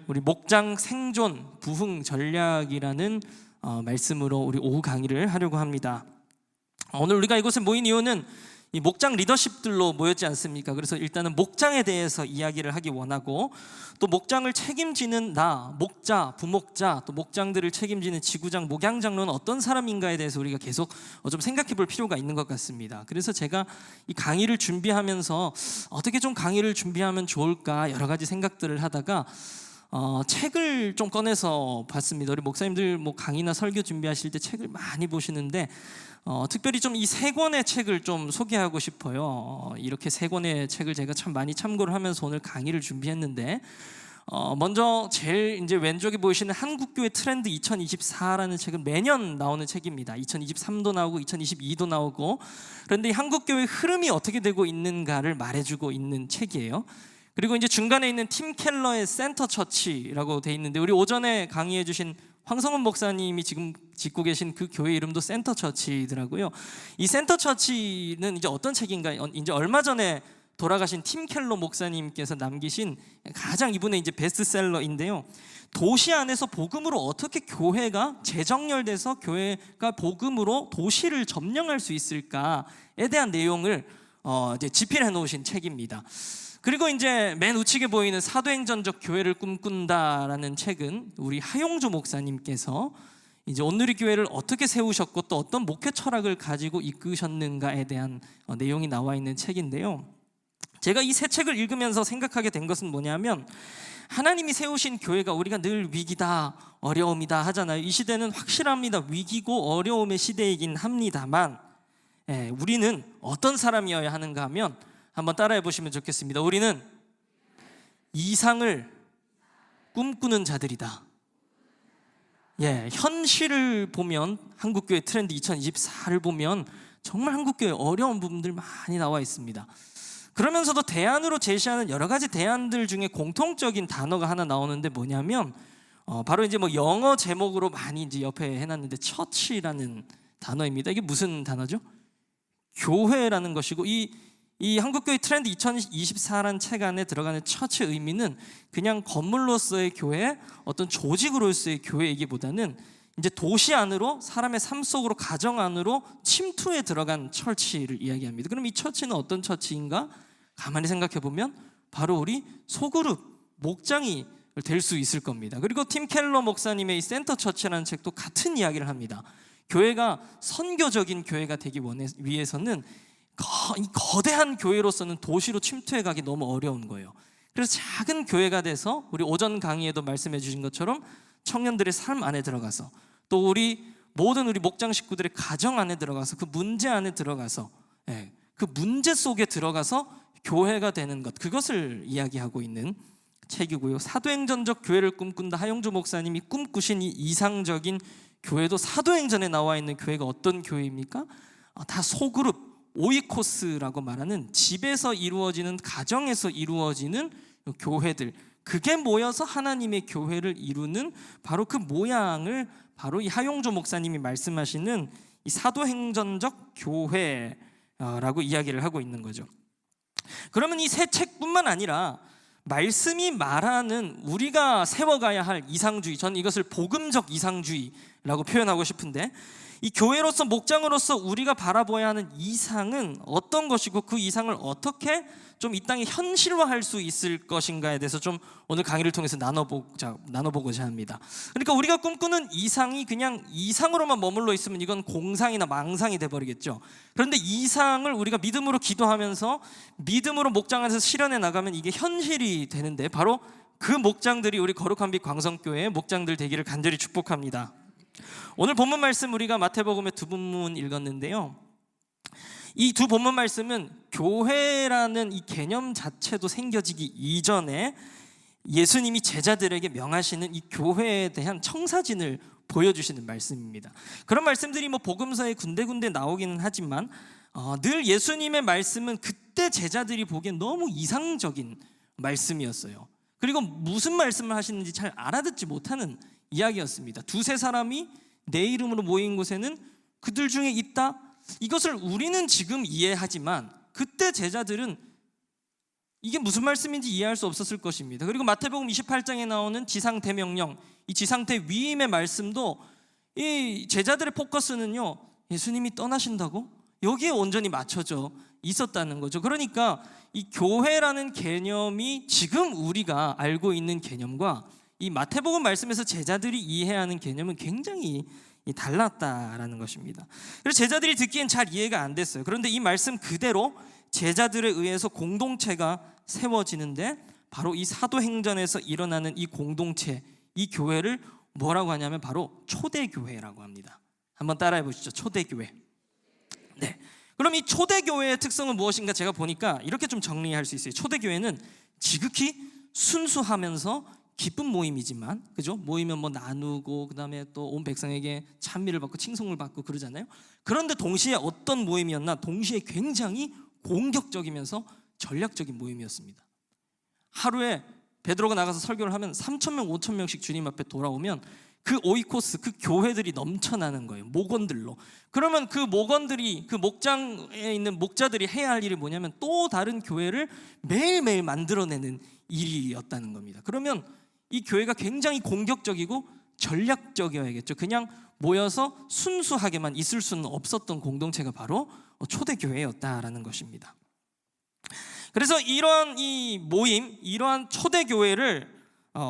우리 목장 생존 부흥 전략이라는 말씀으로 우리 오후 강의를 하려고 합니다. 오늘 우리가 이곳에 모인 이유는 이 목장 리더십들로 모였지 않습니까? 그래서 일단은 목장에 대해서 이야기를 하기 원하고, 또 목장을 책임지는 목자, 부목자, 또 목장들을 책임지는 지구장, 목양장로는 어떤 사람인가에 대해서 우리가 계속 좀 생각해 볼 필요가 있는 것 같습니다. 그래서 제가 이 강의를 준비하면서 어떻게 좀 강의를 준비하면 좋을까 여러 가지 생각들을 하다가 책을 좀 꺼내서 봤습니다. 우리 목사님들 강의나 설교 준비하실 때 책을 많이 보시는데 특별히 좀 이 세 권의 책을 좀 소개하고 싶어요. 이렇게 세 권의 책을 제가 참 많이 참고를 하면서 오늘 강의를 준비했는데, 먼저 제일 이제 왼쪽에 보이시는 한국교회 트렌드 2024라는 책은 매년 나오는 책입니다. 2023도 나오고 2022도 나오고, 그런데 이 한국교회 흐름이 어떻게 되고 있는가를 말해주고 있는 책이에요. 그리고 이제 중간에 있는 팀 켈러의 센터 처치라고 돼 있는데, 우리 오전에 강의해 주신 황성원 목사님이 지금 짓고 계신 그 교회 이름도 센터 처치더라고요. 이 센터 처치는 이제 어떤 책인가? 이제 얼마 전에 돌아가신 팀 켈러 목사님께서 남기신 가장 이분의 이제 베스트셀러인데요. 도시 안에서 복음으로 어떻게 교회가 재정렬돼서 교회가 복음으로 도시를 점령할 수 있을까에 대한 내용을 이제 집필해 놓으신 책입니다. 그리고 이제 맨 우측에 보이는 사도행전적 교회를 꿈꾼다라는 책은 우리 하용조 목사님께서 이제 온누리 교회를 어떻게 세우셨고 또 어떤 목회 철학을 가지고 이끄셨는가에 대한 내용이 나와 있는 책인데요. 제가 이 세 책을 읽으면서 생각하게 된 것은 뭐냐면, 하나님이 세우신 교회가 우리가 늘 위기다, 어려움이다 하잖아요. 이 시대는 확실합니다. 위기고 어려움의 시대이긴 합니다만, 우리는 어떤 사람이어야 하는가 하면 한번 따라해 보시면 좋겠습니다. 우리는 이상을 꿈꾸는 자들이다. 현실을 보면 한국교회 트렌드 2024를 보면 정말 한국교회 어려운 부분들 많이 나와 있습니다. 그러면서도 대안으로 제시하는 여러 가지 대안들 중에 공통적인 단어가 하나 나오는데 뭐냐면 바로 이제 영어 제목으로 많이 이제 옆에 해놨는데 처치라는 단어입니다. 이게 무슨 단어죠? 교회라는 것이고, 이 한국교회 트렌드 2024라는 책 안에 들어가는 처치의 의미는 그냥 건물로서의 교회, 어떤 조직으로서의 교회이기보다는 이제 도시 안으로, 사람의 삶 속으로, 가정 안으로 침투에 들어간 처치를 이야기합니다. 그럼 이 처치는 어떤 처치인가? 가만히 생각해 보면 바로 우리 소그룹, 목장이 될 수 있을 겁니다. 그리고 팀 켈러 목사님의 이 센터 처치라는 책도 같은 이야기를 합니다. 교회가 선교적인 교회가 되기 위해서는 이 거대한 교회로서는 도시로 침투해 가기 너무 어려운 거예요. 그래서 작은 교회가 돼서 우리 오전 강의에도 말씀해 주신 것처럼 청년들의 삶 안에 들어가서, 또 우리 모든 우리 목장 식구들의 가정 안에 들어가서, 그 문제 안에 들어가서, 그 문제 속에 들어가서 교회가 되는 것, 그것을 이야기하고 있는 책이고요. 사도행전적 교회를 꿈꾼다, 하용조 목사님이 꿈꾸신 이 이상적인 교회도 사도행전에 나와 있는 교회가 어떤 교회입니까? 다 소그룹, 오이코스라고 말하는 집에서 이루어지는, 가정에서 이루어지는 교회들, 그게 모여서 하나님의 교회를 이루는 바로 그 모양을 바로 이 하용조 목사님이 말씀하시는 이 사도행전적 교회라고 이야기를 하고 있는 거죠. 그러면 이 세 책뿐만 아니라 말씀이 말하는 우리가 세워가야 할 이상주의, 저는 이것을 복음적 이상주의라고 표현하고 싶은데, 이 교회로서, 목장으로서 우리가 바라봐야 하는 이상은 어떤 것이고, 그 이상을 어떻게 좀 이 땅에 현실화할 수 있을 것인가에 대해서 좀 오늘 강의를 통해서 나눠보고자 합니다. 그러니까 우리가 꿈꾸는 이상이 그냥 이상으로만 머물러 있으면 이건 공상이나 망상이 돼버리겠죠. 그런데 이상을 우리가 믿음으로 기도하면서 믿음으로 목장 안에서 실현해 나가면 이게 현실이 되는데, 바로 그 목장들이 우리 거룩한 빛 광성교회의 목장들 되기를 간절히 축복합니다. 오늘 본문 말씀 우리가 마태복음의 두 본문 읽었는데요. 이 두 본문 말씀은 교회라는 이 개념 자체도 생겨지기 이전에 예수님이 제자들에게 명하시는 이 교회에 대한 청사진을 보여주시는 말씀입니다. 그런 말씀들이 복음서에 군데군데 나오기는 하지만 늘 예수님의 말씀은 그때 제자들이 보기엔 너무 이상적인 말씀이었어요. 그리고 무슨 말씀을 하시는지 잘 알아듣지 못하는 이야기였습니다. 두세 사람이 내 이름으로 모인 곳에는 그들 중에 있다. 이것을 우리는 지금 이해하지만 그때 제자들은 이게 무슨 말씀인지 이해할 수 없었을 것입니다. 그리고 마태복음 28장에 나오는 지상대명령, 이 지상대 위임의 말씀도 이 제자들의 포커스는요, 예수님이 떠나신다고? 여기에 온전히 맞춰져 있었다는 거죠. 그러니까 이 교회라는 개념이 지금 우리가 알고 있는 개념과 이 마태복음 말씀에서 제자들이 이해하는 개념은 굉장히 달랐다라는 것입니다. 그래서 제자들이 듣기엔 잘 이해가 안 됐어요. 그런데 이 말씀 그대로 제자들에 의해서 공동체가 세워지는데, 바로 이 사도행전에서 일어나는 이 공동체, 이 교회를 뭐라고 하냐면 바로 초대교회라고 합니다. 한번 따라해 보시죠. 초대교회. 네. 그럼 이 초대교회의 특성은 무엇인가 제가 보니까 이렇게 좀 정리할 수 있어요. 초대교회는 지극히 순수하면서 기쁜 모임이지만, 그죠? 모이면 뭐 나누고 그다음에 또 온 백성에게 찬미를 받고 칭송을 받고 그러잖아요. 그런데 동시에 어떤 모임이었나? 동시에 굉장히 공격적이면서 전략적인 모임이었습니다. 하루에 베드로가 나가서 설교를 하면 3,000명, 5,000명씩 주님 앞에 돌아오면 그 오이코스, 그 교회들이 넘쳐나는 거예요. 목원들로. 그러면 그 목원들이, 그 목장에 있는 목자들이 해야 할 일이 뭐냐면 또 다른 교회를 매일매일 만들어내는 일이었다는 겁니다. 그러면 이 교회가 굉장히 공격적이고 전략적이어야겠죠. 그냥 모여서 순수하게만 있을 수는 없었던 공동체가 바로 초대교회였다라는 것입니다. 그래서 이러한 이 모임, 이러한 초대교회를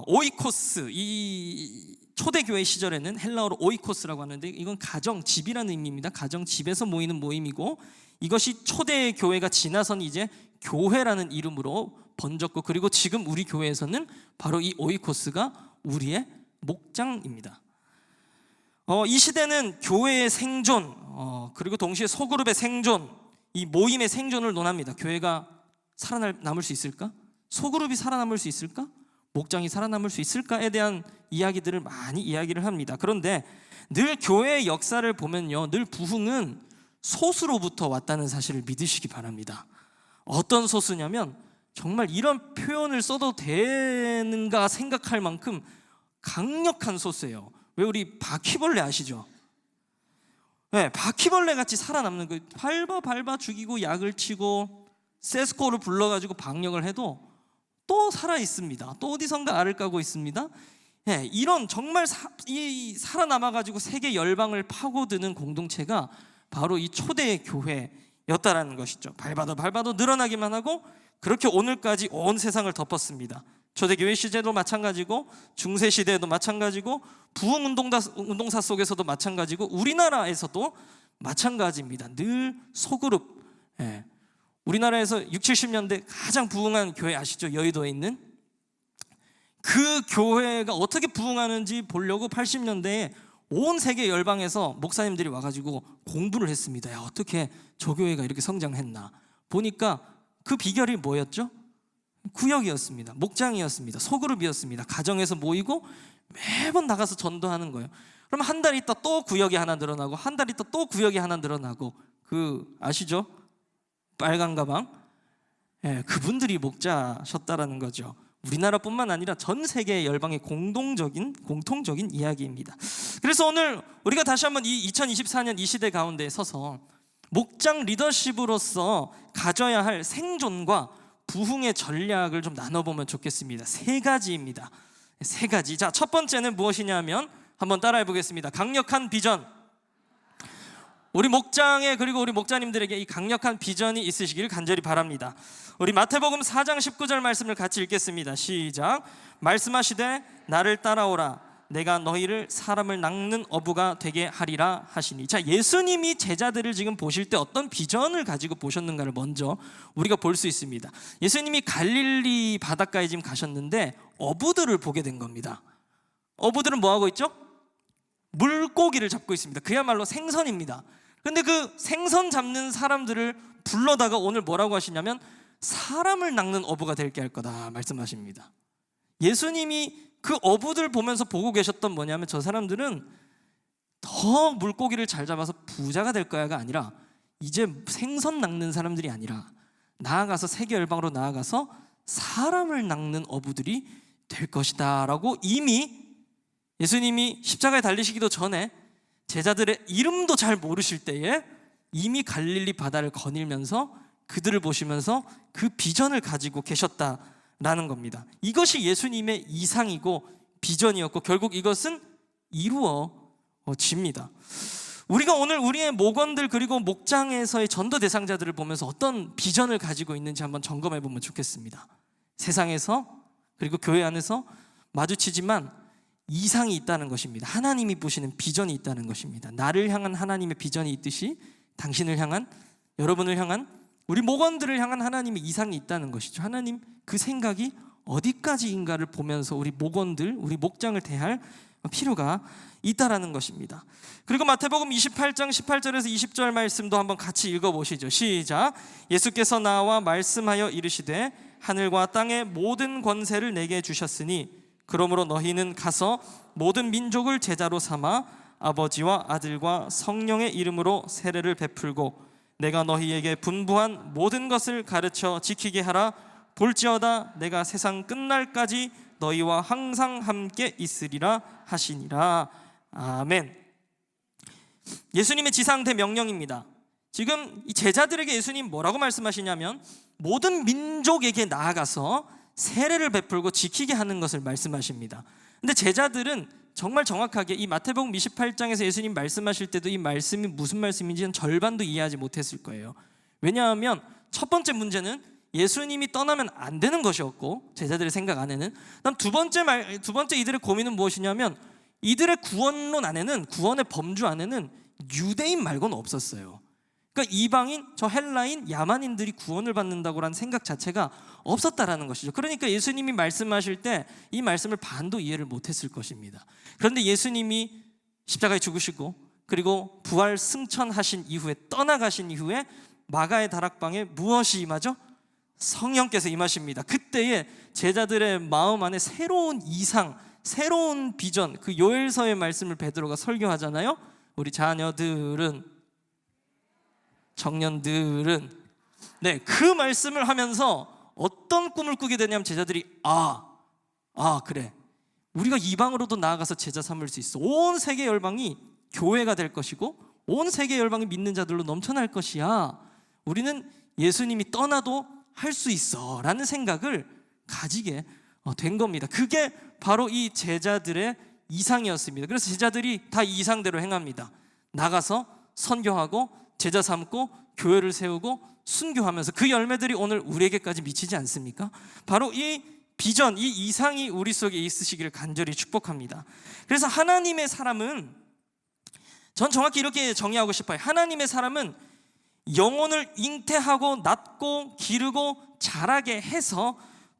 오이코스, 이 초대교회 시절에는 헬라어로 오이코스라고 하는데, 이건 가정, 집이라는 의미입니다. 가정, 집에서 모이는 모임이고, 이것이 초대교회가 지나선 이제 교회라는 이름으로 번졌고, 그리고 지금 우리 교회에서는 바로 이 오이코스가 우리의 목장입니다. 이 시대는 교회의 생존, 그리고 동시에 소그룹의 생존, 이 모임의 생존을 논합니다. 교회가 살아남을 수 있을까? 소그룹이 살아남을 수 있을까? 목장이 살아남을 수 있을까에 대한 이야기들을 많이 이야기를 합니다. 그런데 늘 교회의 역사를 보면요, 늘 부흥은 소수로부터 왔다는 사실을 믿으시기 바랍니다. 어떤 소수냐면 정말 이런 표현을 써도 되는가 생각할 만큼 강력한 소수예요. 왜 우리 바퀴벌레 아시죠? 네, 바퀴벌레 같이 살아남는 거, 밟아 죽이고 약을 치고 세스코를 불러가지고 방역을 해도 또 살아 있습니다. 또 어디선가 알을 까고 있습니다. 네, 이런 정말 살아남아가지고 세계 열방을 파고드는 공동체가 바로 이 초대 교회였다라는 것이죠. 밟아도 늘어나기만 하고 그렇게 오늘까지 온 세상을 덮었습니다. 초대교회 시대도 마찬가지고, 중세 시대도 마찬가지고, 부흥운동사 속에서도 마찬가지고, 우리나라에서도 마찬가지입니다. 늘 소그룹. 우리나라에서 60, 70년대 가장 부흥한 교회 아시죠? 여의도에 있는 그 교회가 어떻게 부흥하는지 보려고 80년대에 온 세계 열방에서 목사님들이 와가지고 공부를 했습니다. 야, 어떻게 저 교회가 이렇게 성장했나 보니까 그 비결이 뭐였죠? 구역이었습니다. 목장이었습니다. 소그룹이었습니다. 가정에서 모이고 매번 나가서 전도하는 거예요. 그럼 한 달 있다 또 구역이 하나 늘어나고, 한 달 있다 또 구역이 하나 늘어나고, 그 아시죠? 빨간 가방. 그분들이 목자셨다라는 거죠. 우리나라뿐만 아니라 전 세계 열방의 공통적인 이야기입니다. 그래서 오늘 우리가 다시 한번 이 2024년 이 시대 가운데 서서 목장 리더십으로서 가져야 할 생존과 부흥의 전략을 좀 나눠보면 좋겠습니다. 세 가지입니다. 세 가지. 자, 첫 번째는 무엇이냐면 한번 따라해 보겠습니다. 강력한 비전. 우리 목장에, 그리고 우리 목자님들에게 이 강력한 비전이 있으시길 간절히 바랍니다. 우리 마태복음 4장 19절 말씀을 같이 읽겠습니다. 시작. 말씀하시되 나를 따라오라. 내가 너희를 사람을 낚는 어부가 되게 하리라 하시니. 자, 예수님이 제자들을 지금 보실 때 어떤 비전을 가지고 보셨는가를 먼저 우리가 볼 수 있습니다. 예수님이 갈릴리 바닷가에 지금 가셨는데 어부들을 보게 된 겁니다. 어부들은 뭐 하고 있죠? 물고기를 잡고 있습니다. 그야말로 생선입니다. 근데 그 생선 잡는 사람들을 불러다가 오늘 뭐라고 하시냐면 사람을 낚는 어부가 될게 할 거다 말씀하십니다. 예수님이 그 어부들 보면서 보고 계셨던 뭐냐면, 저 사람들은 더 물고기를 잘 잡아서 부자가 될 거야가 아니라 이제 생선 낚는 사람들이 아니라 나아가서 세계 열방으로 나아가서 사람을 낚는 어부들이 될 것이다 라고 이미 예수님이 십자가에 달리시기도 전에 제자들의 이름도 잘 모르실 때에 이미 갈릴리 바다를 거닐면서 그들을 보시면서 그 비전을 가지고 계셨다라는 겁니다. 이것이 예수님의 이상이고 비전이었고 결국 이것은 이루어집니다. 우리가 오늘 우리의 목원들 그리고 목장에서의 전도 대상자들을 보면서 어떤 비전을 가지고 있는지 한번 점검해 보면 좋겠습니다. 세상에서 그리고 교회 안에서 마주치지만 이상이 있다는 것입니다. 하나님이 보시는 비전이 있다는 것입니다. 나를 향한 하나님의 비전이 있듯이 당신을 향한, 여러분을 향한, 우리 목원들을 향한 하나님의 이상이 있다는 것이죠. 하나님 그 생각이 어디까지인가를 보면서 우리 목원들, 우리 목장을 대할 필요가 있다라는 것입니다. 그리고 마태복음 28장 18절에서 20절 말씀도 한번 같이 읽어보시죠. 시작. 예수께서 나와 말씀하여 이르시되 하늘과 땅의 모든 권세를 내게 주셨으니 그러므로 너희는 가서 모든 민족을 제자로 삼아 아버지와 아들과 성령의 이름으로 세례를 베풀고 내가 너희에게 분부한 모든 것을 가르쳐 지키게 하라. 볼지어다 내가 세상 끝날까지 너희와 항상 함께 있으리라 하시니라. 아멘. 예수님의 지상대 명령입니다. 지금 이 제자들에게 예수님 뭐라고 말씀하시냐면 모든 민족에게 나아가서 세례를 베풀고 지키게 하는 것을 말씀하십니다. 근데 제자들은 정말 정확하게 이 마태복음 28장에서 예수님 말씀하실 때도 이 말씀이 무슨 말씀인지는 절반도 이해하지 못했을 거예요. 왜냐하면 첫 번째 문제는 예수님이 떠나면 안 되는 것이었고 제자들의 생각 안에는, 그다음 두 번째 이들의 고민은 무엇이냐면 이들의 구원론 안에는, 구원의 범주 안에는 유대인 말고는 없었어요. 그러니까 이방인, 저 헬라인, 야만인들이 구원을 받는다고라는 생각 자체가 없었다라는 것이죠. 그러니까 예수님이 말씀하실 때 이 말씀을 반도 이해를 못했을 것입니다. 그런데 예수님이 십자가에 죽으시고 그리고 부활 승천하신 이후에, 떠나가신 이후에 마가의 다락방에 무엇이 임하죠? 성령께서 임하십니다. 그때에 제자들의 마음 안에 새로운 이상, 새로운 비전, 그 요엘서의 말씀을 베드로가 설교하잖아요. 우리 자녀들은, 청년들은, 네, 그 말씀을 하면서 어떤 꿈을 꾸게 되냐면 제자들이 그래, 우리가 이방으로도 나아가서 제자 삼을 수 있어. 온 세계 열방이 교회가 될 것이고 온 세계 열방이 믿는 자들로 넘쳐날 것이야. 우리는 예수님이 떠나도 할 수 있어 라는 생각을 가지게 된 겁니다. 그게 바로 이 제자들의 이상이었습니다. 그래서 제자들이 다 이 이상대로 행합니다. 나가서 선교하고 제자 삼고 교회를 세우고 순교하면서 그 열매들이 오늘 우리에게까지 미치지 않습니까? 바로 이 비전, 이 이상이 우리 속에 있으시기를 간절히 축복합니다. 그래서 하나님의 사람은, 전 정확히 이렇게 정의하고 싶어요. 하나님의 사람은 영혼을 잉태하고 낳고 기르고 자라게 해서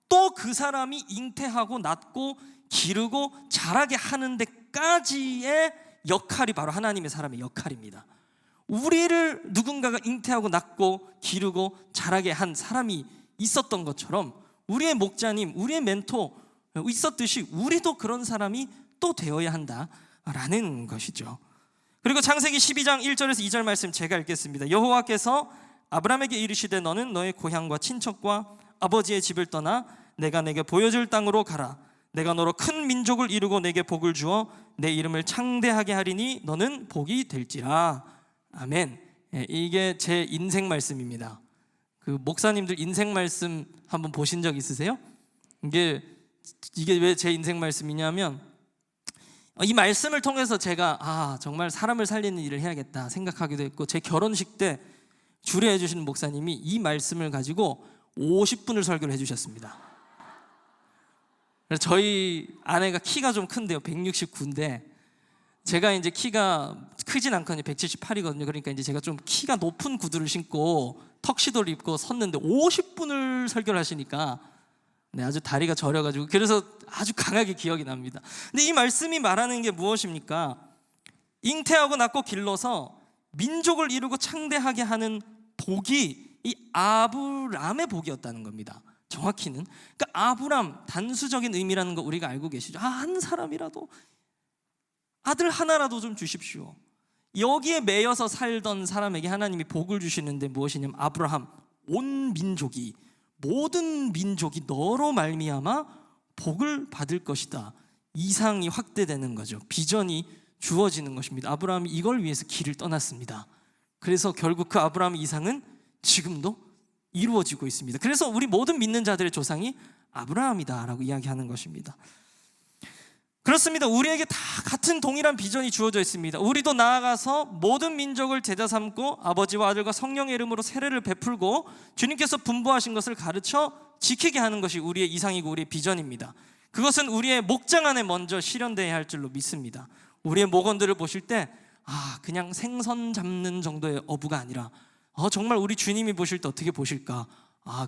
또 그 사람이 잉태하고 낳고 기르고 자라게 하는 데까지의 역할이 바로 하나님의 사람의 역할입니다. 우리를 누군가가 잉태하고 낳고 기르고 자라게 한 사람이 있었던 것처럼 우리의 목자님, 우리의 멘토 있었듯이 우리도 그런 사람이 또 되어야 한다라는 것이죠. 그리고 창세기 12장 1절에서 2절 말씀 제가 읽겠습니다. 여호와께서 아브라함에게 이르시되 너는 너의 고향과 친척과 아버지의 집을 떠나 내가 내게 보여줄 땅으로 가라. 내가 너로 큰 민족을 이루고 내게 복을 주어 내 이름을 창대하게 하리니 너는 복이 될지라. 아멘. 이게 제 인생 말씀입니다. 그 목사님들 인생 말씀 한번 보신 적 있으세요? 이게 왜 제 인생 말씀이냐면 이 말씀을 통해서 제가 정말 사람을 살리는 일을 해야겠다 생각하기도 했고, 제 결혼식 때 주례해 주시는 목사님이 이 말씀을 가지고 50분을 설교를 해주셨습니다. 그래서 저희 아내가 키가 좀 큰데요, 169인데 제가 이제 키가 크진 않거든요, 178이거든요. 그러니까 이제 제가 좀 키가 높은 구두를 신고 턱시도를 입고 섰는데 50분을 설교를 하시니까 아주 다리가 저려가지고 그래서 아주 강하게 기억이 납니다. 근데 이 말씀이 말하는 게 무엇입니까? 잉태하고 낳고 길러서 민족을 이루고 창대하게 하는 복이 이 아브람의 복이었다는 겁니다. 정확히는 그러니까 아브람, 단수적인 의미라는 거 우리가 알고 계시죠? 한 사람이라도, 아들 하나라도 좀 주십시오. 여기에 매여서 살던 사람에게 하나님이 복을 주시는데 무엇이냐면 아브라함, 온 민족이, 모든 민족이 너로 말미암아 복을 받을 것이다. 이상이 확대되는 거죠. 비전이 주어지는 것입니다. 아브라함이 이걸 위해서 길을 떠났습니다. 그래서 결국 그 아브라함의 이상은 지금도 이루어지고 있습니다. 그래서 우리 모든 믿는 자들의 조상이 아브라함이다라고 이야기하는 것입니다. 그렇습니다. 우리에게 다 같은 동일한 비전이 주어져 있습니다. 우리도 나아가서 모든 민족을 제자 삼고 아버지와 아들과 성령의 이름으로 세례를 베풀고 주님께서 분부하신 것을 가르쳐 지키게 하는 것이 우리의 이상이고 우리의 비전입니다. 그것은 우리의 목장 안에 먼저 실현되어야 할 줄로 믿습니다. 우리의 목원들을 보실 때 그냥 생선 잡는 정도의 어부가 아니라 정말 우리 주님이 보실 때 어떻게 보실까?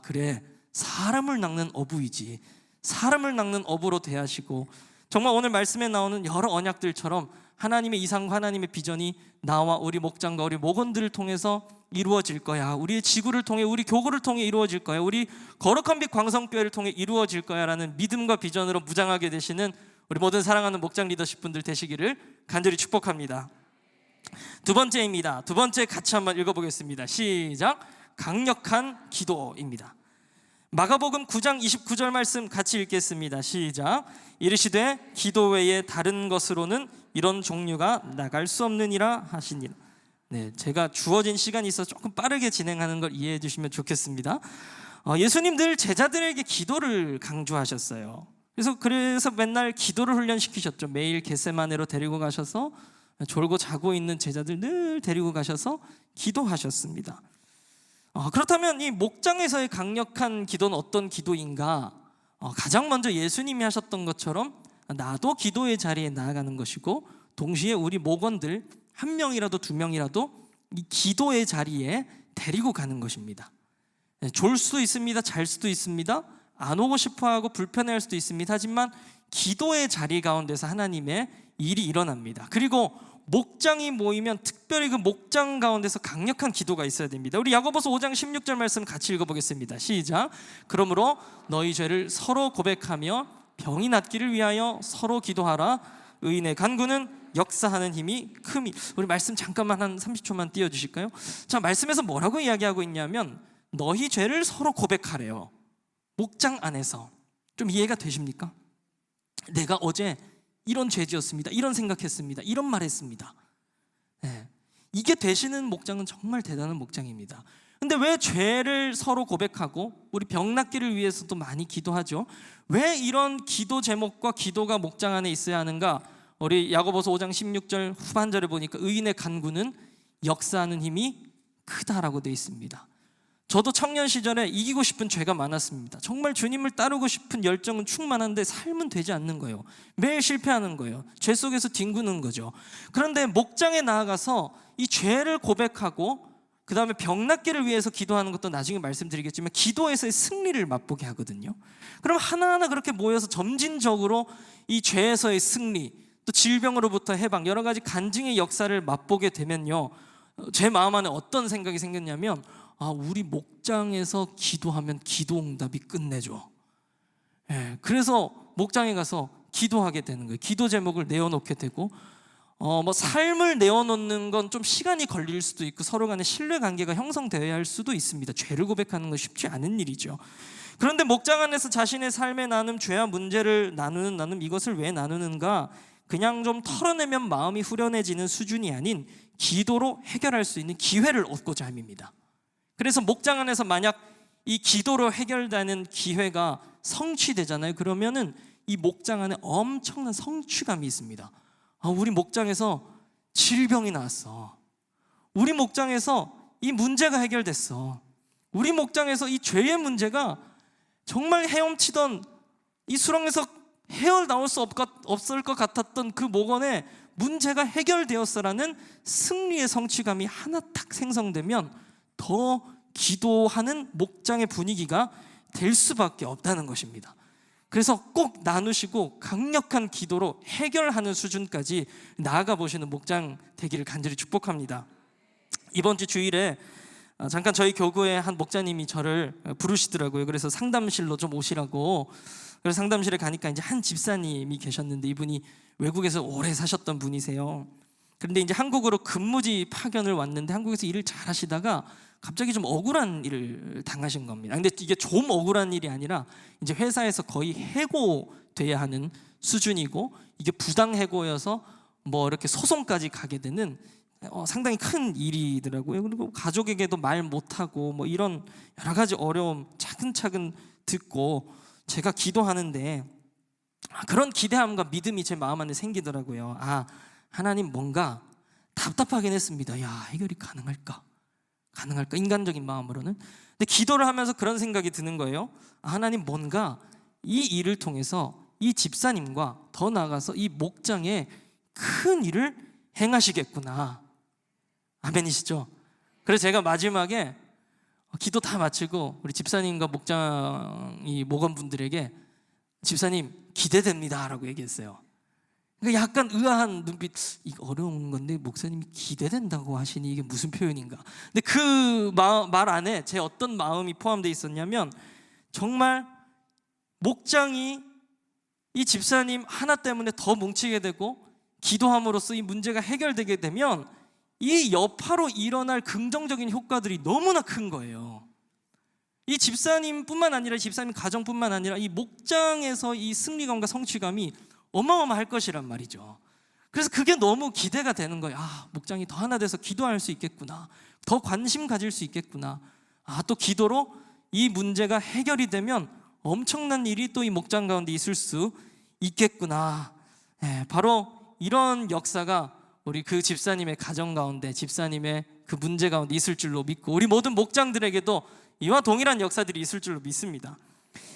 그래, 사람을 낚는 어부이지. 사람을 낚는 어부로 대하시고, 정말 오늘 말씀에 나오는 여러 언약들처럼 하나님의 이상과 하나님의 비전이 나와 우리 목장과 우리 목원들을 통해서 이루어질 거야. 우리의 지구를 통해, 우리 교구를 통해 이루어질 거야. 우리 거룩한 빛 광성교회를 통해 이루어질 거야 라는 믿음과 비전으로 무장하게 되시는 우리 모든 사랑하는 목장 리더십 분들 되시기를 간절히 축복합니다. 두 번째입니다. 두 번째 같이 한번 읽어보겠습니다. 시작. 강력한 기도입니다. 마가복음 9장 29절 말씀 같이 읽겠습니다. 시작. 이르시되 기도 외에 다른 것으로는 이런 종류가 나갈 수 없느니라 하시니라. 네, 제가 주어진 시간이 있어서 조금 빠르게 진행하는 걸 이해해 주시면 좋겠습니다. 예수님 늘 제자들에게 기도를 강조하셨어요. 그래서 맨날 기도를 훈련시키셨죠. 매일 겟세마네로 데리고 가셔서 졸고 자고 있는 제자들 늘 데리고 가셔서 기도하셨습니다. 그렇다면 이 목장에서의 강력한 기도는 어떤 기도인가? 가장 먼저 예수님이 하셨던 것처럼 나도 기도의 자리에 나아가는 것이고, 동시에 우리 목원들 한 명이라도 두 명이라도 이 기도의 자리에 데리고 가는 것입니다. 졸 수도 있습니다. 잘 수도 있습니다. 안 오고 싶어하고 불편해할 수도 있습니다. 하지만 기도의 자리 가운데서 하나님의 일이 일어납니다. 그리고 목장이 모이면 특별히 그 목장 가운데서 강력한 기도가 있어야 됩니다. 우리 야고보서 5장 16절 말씀 같이 읽어보겠습니다. 시작. 그러므로 너희 죄를 서로 고백하며 병이 낫기를 위하여 서로 기도하라. 의인의 간구는 역사하는 힘이 큼이. 우리 말씀 잠깐만 한 30초만 띄워주실까요? 자, 말씀에서 뭐라고 이야기하고 있냐면 너희 죄를 서로 고백하래요. 목장 안에서. 좀 이해가 되십니까? 내가 어제 이런 죄 지었습니다. 이런 생각했습니다. 이런 말 했습니다. 네. 이게 되시는 목장은 정말 대단한 목장입니다. 근데 왜 죄를 서로 고백하고 우리 병 낫기를 위해서도 많이 기도하죠? 왜 이런 기도 제목과 기도가 목장 안에 있어야 하는가? 우리 야고보서 5장 16절 후반절에 보니까 의인의 간구는 역사하는 힘이 크다라고 되어 있습니다. 저도 청년 시절에 이기고 싶은 죄가 많았습니다. 정말 주님을 따르고 싶은 열정은 충만한데 삶은 되지 않는 거예요. 매일 실패하는 거예요. 죄 속에서 뒹구는 거죠. 그런데 목장에 나아가서 이 죄를 고백하고 그 다음에 병 낫기를 위해서 기도하는 것도 나중에 말씀드리겠지만 기도에서의 승리를 맛보게 하거든요. 그럼 하나하나 그렇게 모여서 점진적으로 이 죄에서의 승리, 또 질병으로부터 해방, 여러 가지 간증의 역사를 맛보게 되면요, 제 마음 안에 어떤 생각이 생겼냐면 우리 목장에서 기도하면 기도 응답이 끝내줘. 그래서 목장에 가서 기도하게 되는 거예요. 기도 제목을 내어놓게 되고, 삶을 내어놓는 건 좀 시간이 걸릴 수도 있고 서로 간의 신뢰관계가 형성되어야 할 수도 있습니다. 죄를 고백하는 건 쉽지 않은 일이죠. 그런데 목장 안에서 자신의 삶의 나눔, 죄와 문제를 나누는 나눔, 이것을 왜 나누는가? 그냥 좀 털어내면 마음이 후련해지는 수준이 아닌 기도로 해결할 수 있는 기회를 얻고자 함입니다. 그래서 목장 안에서 만약 이 기도로 해결되는 기회가 성취되잖아요. 그러면은 이 목장 안에 엄청난 성취감이 있습니다. 우리 목장에서 질병이 나왔어. 우리 목장에서 이 문제가 해결됐어. 우리 목장에서 이 죄의 문제가 정말 헤엄치던 이 수렁에서 헤어나올 수 없을 것 같았던 그 목원의 문제가 해결되었어라는 승리의 성취감이 하나 딱 생성되면 더 기도하는 목장의 분위기가 될 수밖에 없다는 것입니다. 그래서 꼭 나누시고 강력한 기도로 해결하는 수준까지 나아가 보시는 목장 되기를 간절히 축복합니다. 이번 주 주일에 잠깐 저희 교구의 한 목자님이 저를 부르시더라고요. 그래서 상담실로 좀 오시라고. 그래서 상담실에 가니까 이제 한 집사님이 계셨는데 이분이 외국에서 오래 사셨던 분이세요. 그런데 이제 한국으로 근무지 파견을 왔는데 한국에서 일을 잘 하시다가 갑자기 좀 억울한 일을 당하신 겁니다. 근데 이게 좀 억울한 일이 아니라 이제 회사에서 거의 해고돼야 하는 수준이고, 이게 부당 해고여서 뭐 이렇게 소송까지 가게 되는 상당히 큰 일이더라고요. 그리고 가족에게도 말 못하고 뭐 이런 여러 가지 어려움 차근차근 듣고 제가 기도하는데 그런 기대함과 믿음이 제 마음 안에 생기더라고요. 하나님 뭔가 답답하긴 했습니다. 야, 해결이 가능할까? 인간적인 마음으로는. 근데 기도를 하면서 그런 생각이 드는 거예요. 하나님 뭔가 이 일을 통해서 이 집사님과 더 나아가서 이 목장에 큰 일을 행하시겠구나. 아멘이시죠? 그래서 제가 마지막에 기도 다 마치고 우리 집사님과 목원분들에게 집사님 기대됩니다 라고 얘기했어요. 그러니까 약간 의아한 눈빛, 이거 어려운 건데 목사님이 기대된다고 하시니 이게 무슨 표현인가. 근데 그 말 안에 제 어떤 마음이 포함되어 있었냐면 정말 목장이 이 집사님 하나 때문에 더 뭉치게 되고 기도함으로써 이 문제가 해결되게 되면 이 여파로 일어날 긍정적인 효과들이 너무나 큰 거예요. 이 집사님뿐만 아니라 집사님 가정뿐만 아니라 이 목장에서 이 승리감과 성취감이 어마어마할 것이란 말이죠. 그래서 그게 너무 기대가 되는 거예요. 목장이 더 하나 돼서 기도할 수 있겠구나. 더 관심 가질 수 있겠구나. 또 기도로 이 문제가 해결이 되면 엄청난 일이 또 이 목장 가운데 있을 수 있겠구나. 바로 이런 역사가 우리 그 집사님의 가정 가운데, 집사님의 그 문제 가운데 있을 줄로 믿고 우리 모든 목장들에게도 이와 동일한 역사들이 있을 줄로 믿습니다.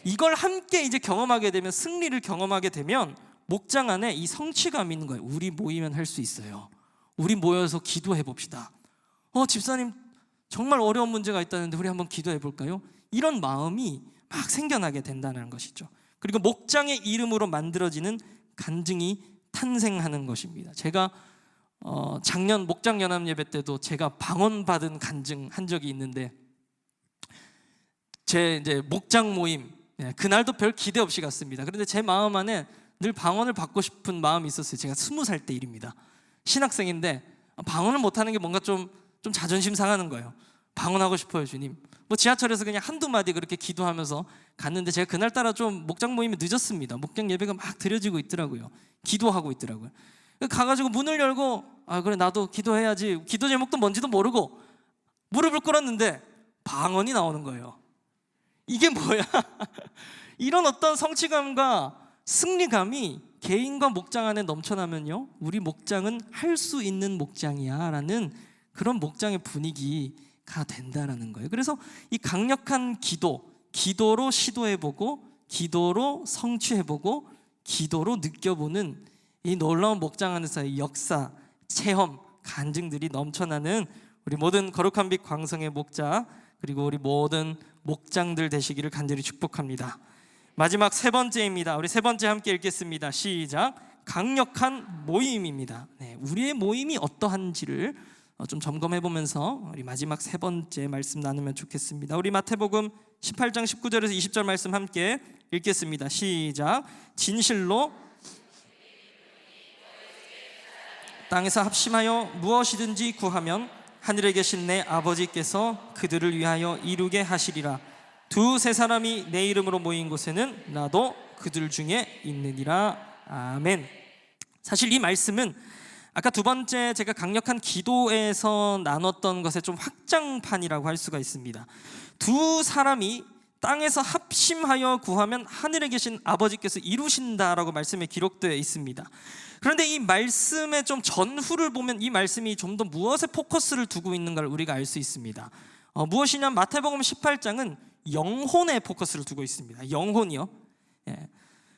이걸 함께 이제 경험하게 되면, 승리를 경험하게 되면 목장 안에 이 성취감이 있는 거예요. 우리 모이면 할 수 있어요. 우리 모여서 기도해 봅시다. 집사님 정말 어려운 문제가 있다는데 우리 한번 기도해 볼까요? 이런 마음이 막 생겨나게 된다는 것이죠. 그리고 목장의 이름으로 만들어지는 간증이 탄생하는 것입니다. 제가 작년 목장 연합 예배 때도 제가 방언받은 간증 한 적이 있는데, 제 이제 목장 모임 그날도 별 기대 없이 갔습니다. 그런데 제 마음 안에 늘 방언을 받고 싶은 마음이 있었어요. 제가 20살 때 일입니다. 신학생인데 방언을 못하는 게 뭔가 좀 자존심 상하는 거예요. 방언하고 싶어요, 주님. 지하철에서 그냥 한두 마디 그렇게 기도하면서 갔는데 제가 그날따라 좀 목장 모임이 늦었습니다. 목장 예배가 막 드려지고 있더라고요. 기도하고 있더라고요. 가가지고 문을 열고 그래 나도 기도해야지, 기도 제목도 뭔지도 모르고 무릎을 꿇었는데 방언이 나오는 거예요. 이게 뭐야? 이런 어떤 성취감과 승리감이 개인과 목장 안에 넘쳐나면요, 우리 목장은 할 수 있는 목장이야 라는 그런 목장의 분위기가 된다는 거예요. 그래서 이 강력한 기도로 시도해보고, 기도로 성취해보고, 기도로 느껴보는 이 놀라운 목장 안에서의 역사, 체험, 간증들이 넘쳐나는 우리 모든 거룩한 빛 광성의 목자, 그리고 우리 모든 목장들 되시기를 간절히 축복합니다. 마지막 세 번째입니다. 우리 세 번째 함께 읽겠습니다. 시작. 강력한 모임입니다. 우리의 모임이 어떠한지를 좀 점검해보면서 우리 마지막 세 번째 말씀 나누면 좋겠습니다. 우리 마태복음 18장 19절에서 20절 말씀 함께 읽겠습니다. 시작. 진실로 땅에서 합심하여 무엇이든지 구하면 하늘에 계신 내 아버지께서 그들을 위하여 이루게 하시리라. 두세 사람이 내 이름으로 모인 곳에는 나도 그들 중에 있느니라. 아멘. 사실 이 말씀은 아까 두 번째 제가 강력한 기도에서 나눴던 것의 좀 확장판이라고 할 수가 있습니다. 두 사람이 땅에서 합심하여 구하면 하늘에 계신 아버지께서 이루신다라고 말씀에 기록되어 있습니다. 그런데 이 말씀의 좀 전후를 보면 이 말씀이 좀 더 무엇에 포커스를 두고 있는가를 우리가 알 수 있습니다. 무엇이냐면 마태복음 18장은 영혼에 포커스를 두고 있습니다. 영혼이요.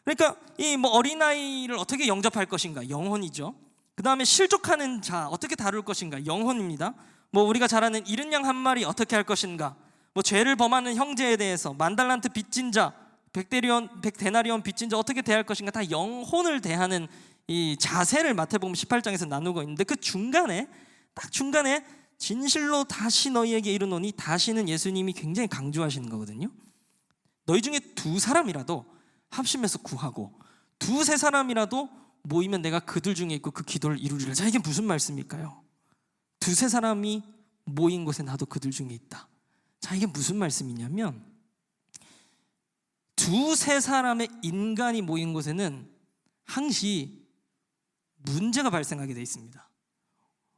그러니까 이 어린아이를 어떻게 영접할 것인가, 영혼이죠. 그 다음에 실족하는 자 어떻게 다룰 것인가, 영혼입니다. 우리가 잘 아는 잃은 양 한 마리 어떻게 할 것인가, 죄를 범하는 형제에 대해서 만달란트 빚진 자, 100데나리온 빚진 자 어떻게 대할 것인가, 다 영혼을 대하는 이 자세를 마태복음 18장에서 나누고 있는데, 그 중간에 딱 중간에 진실로 다시 너희에게 이르노니, 다시는 예수님이 굉장히 강조하시는 거거든요. 너희 중에 두 사람이라도 합심해서 구하고 두세 사람이라도 모이면 내가 그들 중에 있고 그 기도를 이루리라. 자, 이게 무슨 말씀일까요? 두세 사람이 모인 곳에 나도 그들 중에 있다. 자, 이게 무슨 말씀이냐면, 두세 사람의 인간이 모인 곳에는 항시 문제가 발생하게 돼 있습니다.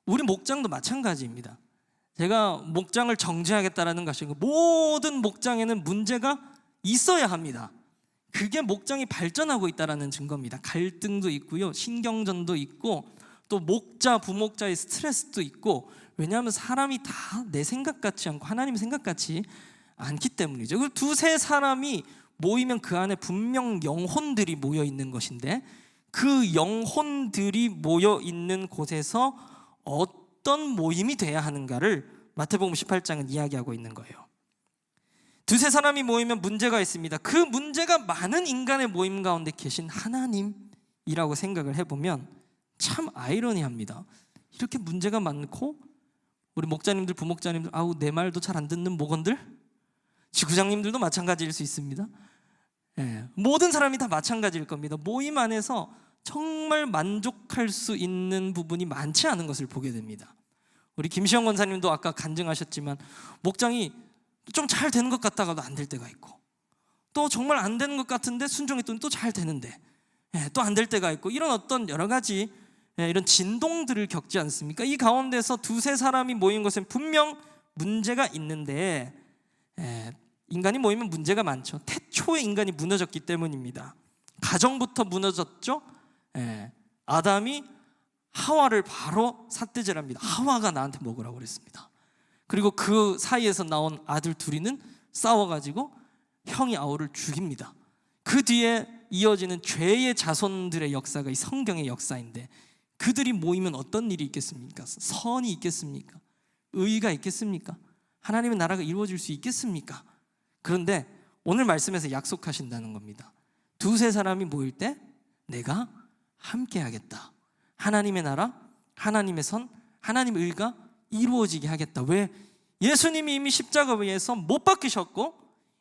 우리 목장도 마찬가지입니다. 제가 목장을 정지하겠다라는 것이 모든 목장에는 문제가 있어야 합니다. 그게 목장이 발전하고 있다는 증거입니다. 갈등도 있고요, 신경전도 있고, 또 목자, 부목자의 스트레스도 있고, 왜냐하면 사람이 다 내 생각 같지 않고 하나님 생각 같지 않기 때문이죠. 그 두세 사람이 모이면 그 안에 분명 영혼들이 모여 있는 것인데, 그 영혼들이 모여 있는 곳에서 어떤 모임이 돼야 하는가를 마태복음 18장은 이야기하고 있는 거예요. 두세 사람이 모이면 문제가 있습니다. 그 문제가 많은 인간의 모임 가운데 계신 하나님이라고 생각을 해보면 참 아이러니합니다. 이렇게 문제가 많고, 우리 목자님들, 부목자님들, 아우 내 말도 잘 안 듣는 목원들, 지구장님들도 마찬가지일 수 있습니다. 모든 사람이 다 마찬가지일 겁니다. 모임 안에서 정말 만족할 수 있는 부분이 많지 않은 것을 보게 됩니다. 우리 김시영 권사님도 아까 간증하셨지만, 목장이 좀 잘 되는 것 같다가도 안 될 때가 있고, 또 정말 안 되는 것 같은데 순종했더니 또 잘 되는데 또 안 될 때가 있고, 이런 어떤 여러 가지 이런 진동들을 겪지 않습니까? 이 가운데서 두세 사람이 모인 것은 분명 문제가 있는데, 인간이 모이면 문제가 많죠. 태초에 인간이 무너졌기 때문입니다. 가정부터 무너졌죠. 아담이 하와를 바로 삿대질합니다. 하와가 나한테 먹으라고 그랬습니다. 그리고 그 사이에서 나온 아들 둘이는 싸워가지고 형이 아우를 죽입니다. 그 뒤에 이어지는 죄의 자손들의 역사가 이 성경의 역사인데, 그들이 모이면 어떤 일이 있겠습니까? 선이 있겠습니까? 의의가 있겠습니까? 하나님의 나라가 이루어질 수 있겠습니까? 그런데 오늘 말씀에서 약속하신다는 겁니다. 두세 사람이 모일 때 내가 함께 하겠다. 하나님의 나라, 하나님의 선, 하나님의 의가 이루어지게 하겠다. 왜? 예수님이 이미 십자가에서 못 박히셨고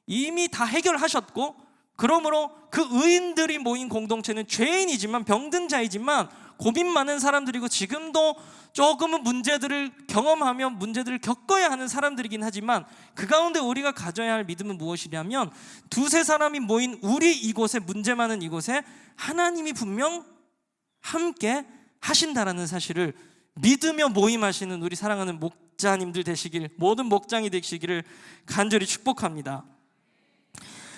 이미 다 해결하셨고, 그러므로 그 의인들이 모인 공동체는 죄인이지만, 병든 자이지만, 고민 많은 사람들이고, 지금도 조금은 문제들을 경험하며 문제들을 겪어야 하는 사람들이긴 하지만, 그 가운데 우리가 가져야 할 믿음은 무엇이냐면, 두세 사람이 모인 우리 이곳에, 문제 많은 이곳에 하나님이 분명 함께 하신다라는 사실을 믿으며 모임하시는 우리 사랑하는 목자님들 되시길, 모든 목장이 되시기를 간절히 축복합니다.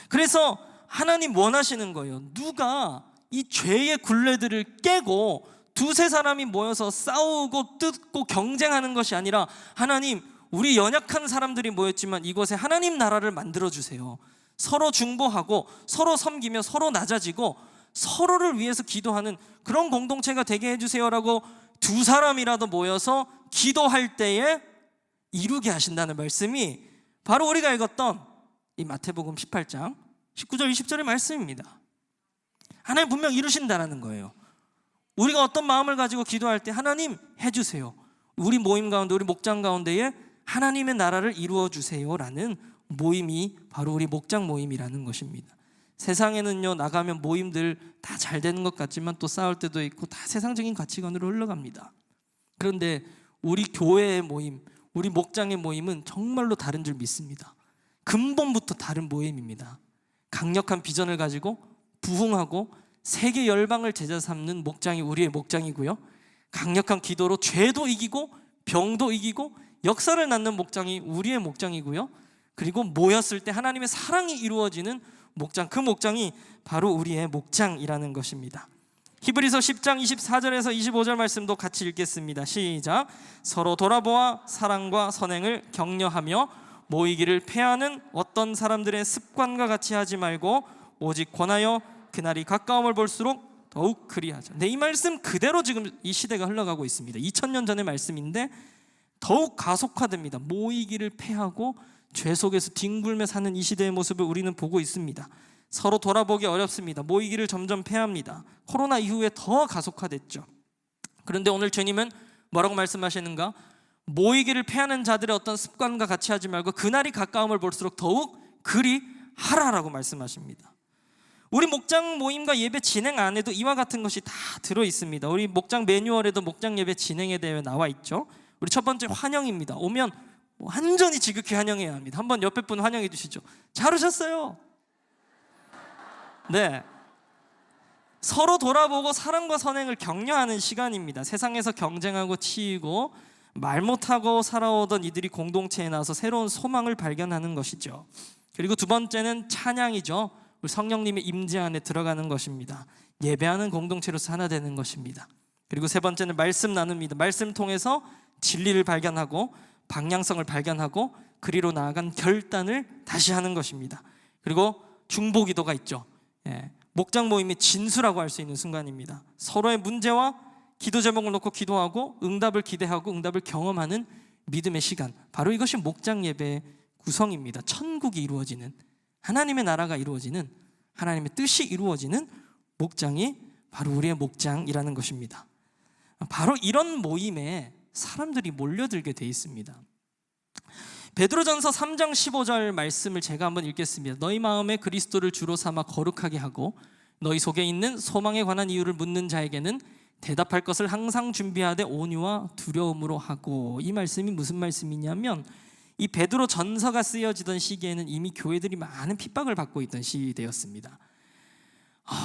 그래서 하나님 원하시는 거예요. 누가 이 죄의 굴레들을 깨고 두세 사람이 모여서 싸우고 뜯고 경쟁하는 것이 아니라, 하나님, 우리 연약한 사람들이 모였지만 이곳에 하나님 나라를 만들어주세요. 서로 중보하고 서로 섬기며 서로 낮아지고 서로를 위해서 기도하는 그런 공동체가 되게 해주세요라고 두 사람이라도 모여서 기도할 때에 이루게 하신다는 말씀이 바로 우리가 읽었던 이 마태복음 18장 19절 20절의 말씀입니다. 하나님 분명 이루신다는 거예요. 우리가 어떤 마음을 가지고 기도할 때 하나님 해주세요, 우리 모임 가운데, 우리 목장 가운데에 하나님의 나라를 이루어 주세요라는 모임이 바로 우리 목장 모임이라는 것입니다. 세상에는요, 나가면 모임들 다 잘 되는 것 같지만 또 싸울 때도 있고 다 세상적인 가치관으로 흘러갑니다. 그런데 우리 교회의 모임, 우리 목장의 모임은 정말로 다른 줄 믿습니다. 근본부터 다른 모임입니다. 강력한 비전을 가지고 부흥하고 세계 열방을 제자 삼는 목장이 우리의 목장이고요, 강력한 기도로 죄도 이기고 병도 이기고 역사를 낳는 목장이 우리의 목장이고요, 그리고 모였을 때 하나님의 사랑이 이루어지는 목장, 그 목장이 바로 우리의 목장이라는 것입니다. 히브리서 10장 24절에서 25절 말씀도 같이 읽겠습니다. 시작. 서로 돌아보아 사랑과 선행을 격려하며 모이기를 패하는 어떤 사람들의 습관과 같이 하지 말고 오직 권하여 그날이 가까움을 볼수록 더욱 그리하자. 네, 이 말씀 그대로 지금 이 시대가 흘러가고 있습니다. 2000년 전의 말씀인데 더욱 가속화됩니다. 모이기를 패하고 죄 속에서 뒹굴며 사는 이 시대의 모습을 우리는 보고 있습니다. 서로 돌아보기 어렵습니다. 모이기를 점점 패합니다. 코로나 이후에 더 가속화됐죠. 그런데 오늘 주님은 뭐라고 말씀하시는가? 모이기를 패하는 자들의 어떤 습관과 같이 하지 말고 그날이 가까움을 볼수록 더욱 그리 하라라고 말씀하십니다. 우리 목장 모임과 예배 진행 안에도 이와 같은 것이 다 들어있습니다. 우리 목장 매뉴얼에도 목장 예배 진행에 대해 나와 있죠. 우리 첫 번째 환영입니다. 오면 완전히 지극히 환영해야 합니다. 한번 옆에 분 환영해 주시죠. 잘 오셨어요. 네. 서로 돌아보고 사랑과 선행을 격려하는 시간입니다. 세상에서 경쟁하고 치이고 말 못하고 살아오던 이들이 공동체에 나와서 새로운 소망을 발견하는 것이죠. 그리고 두 번째는 찬양이죠. 우리 성령님의 임재 안에 들어가는 것입니다. 예배하는 공동체로서 하나 되는 것입니다. 그리고 세 번째는 말씀 나눕니다. 말씀 통해서 진리를 발견하고 방향성을 발견하고 그리로 나아간 결단을 다시 하는 것입니다. 그리고 중보기도가 있죠. 목장 모임의 진수라고 할 수 있는 순간입니다. 서로의 문제와 기도 제목을 놓고 기도하고 응답을 기대하고 응답을 경험하는 믿음의 시간, 바로 이것이 목장 예배의 구성입니다. 천국이 이루어지는, 하나님의 나라가 이루어지는, 하나님의 뜻이 이루어지는 목장이 바로 우리의 목장이라는 것입니다. 바로 이런 모임에 사람들이 몰려들게 돼 있습니다. 베드로전서 3장 15절 말씀을 제가 한번 읽겠습니다. 너희 마음에 그리스도를 주로 삼아 거룩하게 하고 너희 속에 있는 소망에 관한 이유를 묻는 자에게는 대답할 것을 항상 준비하되 온유와 두려움으로 하고. 이 말씀이 무슨 말씀이냐면 이 베드로 전서가 쓰여지던 시기에는 이미 교회들이 많은 핍박을 받고 있던 시대였습니다.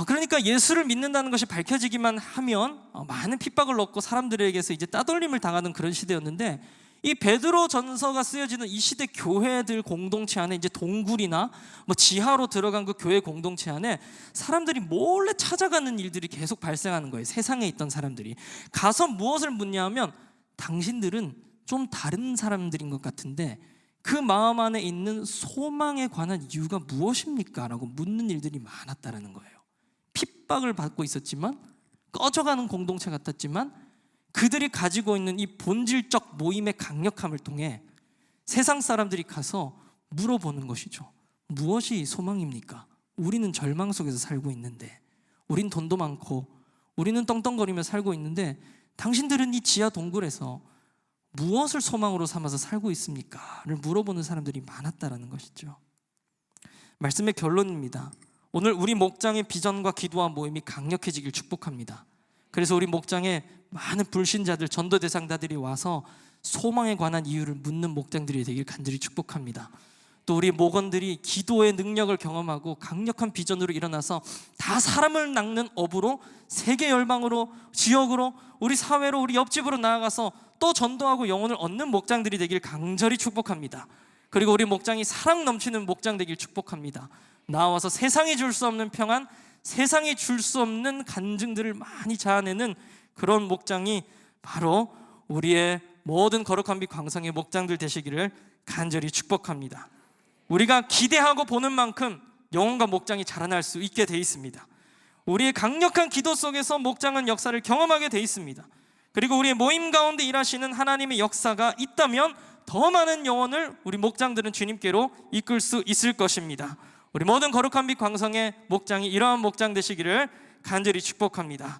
그러니까 예수를 믿는다는 것이 밝혀지기만 하면 많은 핍박을 얻고 사람들에게서 이제 따돌림을 당하는 그런 시대였는데, 이 베드로 전서가 쓰여지는 이 시대 교회들 공동체 안에 이제 동굴이나 지하로 들어간 그 교회 공동체 안에 사람들이 몰래 찾아가는 일들이 계속 발생하는 거예요. 세상에 있던 사람들이 가서 무엇을 묻냐면, 당신들은 좀 다른 사람들인 것 같은데 그 마음 안에 있는 소망에 관한 이유가 무엇입니까? 라고 묻는 일들이 많았다라는 거예요. 핍박을 받고 있었지만, 꺼져가는 공동체 같았지만, 그들이 가지고 있는 이 본질적 모임의 강력함을 통해 세상 사람들이 가서 물어보는 것이죠. 무엇이 소망입니까? 우리는 절망 속에서 살고 있는데, 우린 돈도 많고 우리는 떵떵거리며 살고 있는데 당신들은 이 지하 동굴에서 무엇을 소망으로 삼아서 살고 있습니까? 를 물어보는 사람들이 많았다라는 것이죠. 말씀의 결론입니다. 오늘 우리 목장의 비전과 기도와 모임이 강력해지길 축복합니다. 그래서 우리 목장에 많은 불신자들, 전도 대상자들이 와서 소망에 관한 이유를 묻는 목장들이 되길 간절히 축복합니다. 또 우리 목원들이 기도의 능력을 경험하고 강력한 비전으로 일어나서 다 사람을 낚는 업으로 세계 열방으로, 지역으로, 우리 사회로, 우리 옆집으로 나아가서 또 전도하고 영혼을 얻는 목장들이 되길 간절히 축복합니다. 그리고 우리 목장이 사랑 넘치는 목장 되길 축복합니다. 나와서 세상이 줄 수 없는 평안, 세상이 줄 수 없는 간증들을 많이 자아내는 그런 목장이 바로 우리의 모든 거룩한 빛 광성의 목장들 되시기를 간절히 축복합니다. 우리가 기대하고 보는 만큼 영혼과 목장이 자라날 수 있게 돼 있습니다. 우리의 강력한 기도 속에서 목장은 역사를 경험하게 돼 있습니다. 그리고 우리의 모임 가운데 일하시는 하나님의 역사가 있다면 더 많은 영혼을 우리 목장들은 주님께로 이끌 수 있을 것입니다. 우리 모든 거룩한 빛 광성의 목장이 이러한 목장 되시기를 간절히 축복합니다.